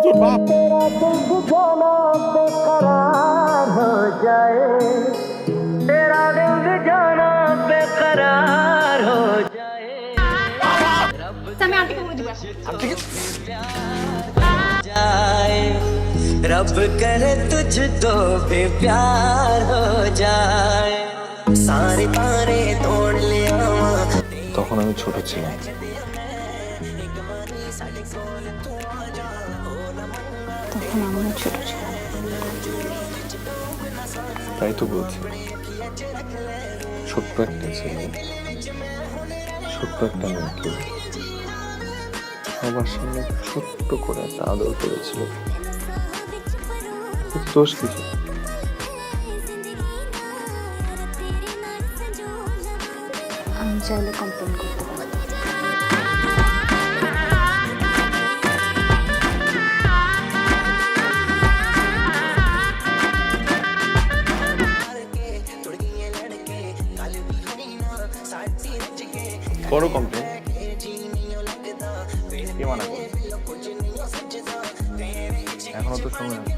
তোর বাপ? আমি আন্টিকে বলে দিব रब करे तुझको भी प्यार हो जाए सारे तारे तोड़ लिया। তখন আমি ছোট ছিলাম। তখন আমিও ছোট ছিলাম। তাই তো বলছি, ছোট্ট একটা ছেলে, ছোট্ট একটা মেয়েকে সবার সামনে ছোট্ট করে একটা আদর করেছিল। দোষ কিছু। আমি চাইলে কমপ্লেন করতে পারি। বড় কমপ্লেন কে মানা করবে? এখনো তো সময় আছে।